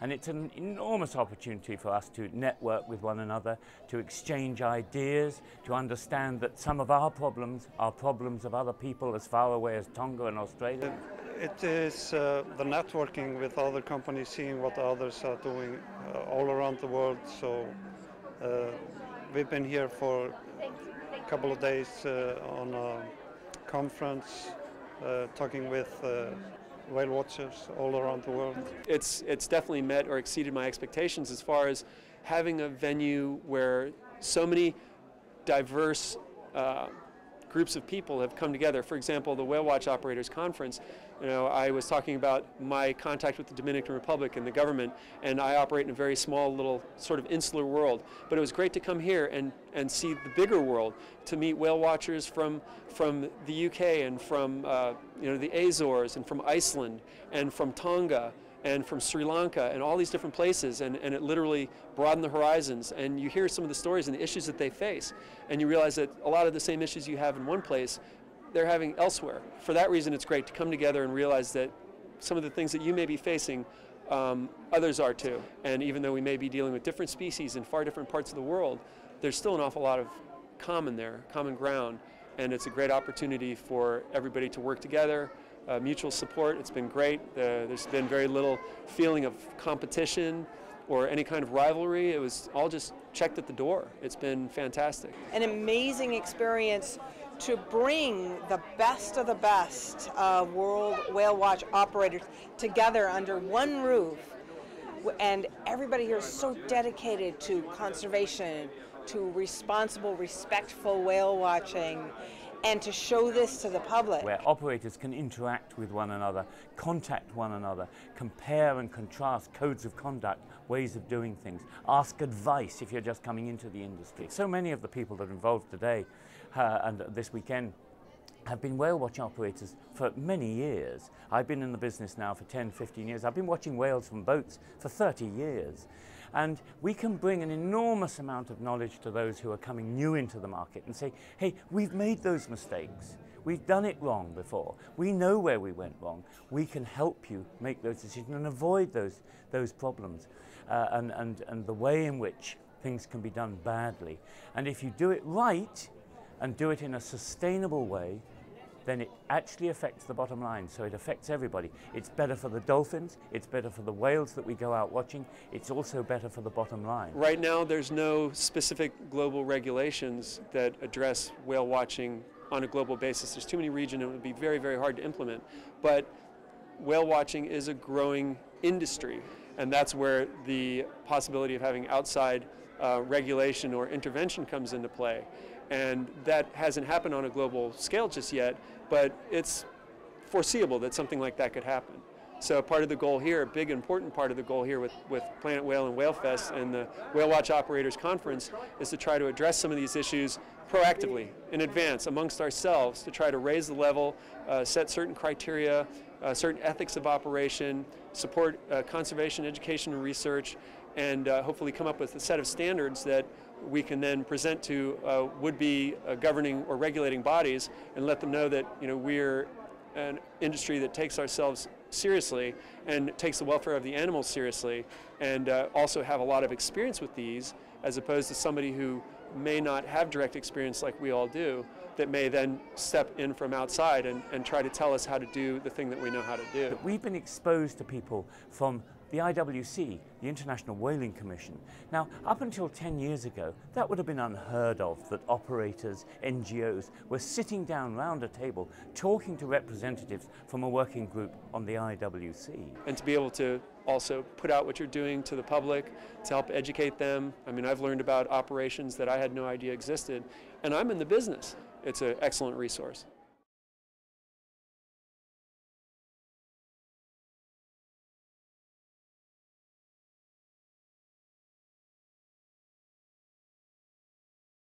And it's an enormous opportunity for us to network with one another, to exchange ideas, to understand that some of our problems are problems of other people as far away as Tonga and Australia. It is the networking with other companies, seeing what others are doing all around the world. So we've been here for a couple of days on a conference, talking with whale watchers all around the world. It's definitely met or exceeded my expectations as far as having a venue where so many diverse groups of people have come together. For example, the Whale Watch Operators Conference, I was talking about my contact with the Dominican Republic and the government, and I operate in a very small little sort of insular world. But it was great to come here and see the bigger world, to meet whale watchers from the UK and from the Azores and from Iceland and from Tonga and from Sri Lanka and all these different places, and it literally broadened the horizons, and you hear some of the stories and the issues that they face, and you realize that a lot of the same issues you have in one place, they're having elsewhere. For that reason, it's great to come together and realize that some of the things that you may be facing, others are too, and even though we may be dealing with different species in far different parts of the world, there's still an awful lot of common ground, and it's a great opportunity for everybody to work together. Mutual support, it's been great. There's been very little feeling of competition or any kind of rivalry. It was all just checked at the door. It's been fantastic. An amazing experience to bring the best of the best world whale watch operators together under one roof. And everybody here is so dedicated to conservation, to responsible, respectful whale watching, and to show this to the public. Where operators can interact with one another, contact one another, compare and contrast codes of conduct, ways of doing things, ask advice if you're just coming into the industry. So many of the people that are involved today and this weekend have been whale watch operators for many years. I've been in the business now for 10, 15 years. I've been watching whales from boats for 30 years. And we can bring an enormous amount of knowledge to those who are coming new into the market and say, hey, we've made those mistakes. We've done it wrong before. We know where we went wrong. We can help you make those decisions and avoid those problems and the way in which things can be done badly. And if you do it right and do it in a sustainable way, then it actually affects the bottom line, so it affects everybody. It's better for the dolphins, it's better for the whales that we go out watching, it's also better for the bottom line. Right now there's no specific global regulations that address whale watching on a global basis. There's too many regions and it would be very, very hard to implement. But whale watching is a growing industry, and that's where the possibility of having outside regulation or intervention comes into play. And that hasn't happened on a global scale just yet, but it's foreseeable that something like that could happen. So part of the goal here, a big important part of the goal here with Planet Whale and WhaleFest and the Whale Watch Operators Conference is to try to address some of these issues proactively, in advance, amongst ourselves, to try to raise the level, set certain criteria, certain ethics of operation, support conservation, education, and research, and hopefully come up with a set of standards that we can then present to would-be governing or regulating bodies and let them know that we're an industry that takes ourselves seriously and takes the welfare of the animals seriously, and also have a lot of experience with these, as opposed to somebody who may not have direct experience like we all do, that may then step in from outside and try to tell us how to do the thing that we know how to do. We've been exposed to people from the IWC, the International Whaling Commission. Now, up until 10 years ago, that would have been unheard of, that operators, NGOs, were sitting down round a table talking to representatives from a working group on the IWC. And to be able to also put out what you're doing to the public, to help educate them. I mean, I've learned about operations that I had no idea existed, and I'm in the business. It's an excellent resource.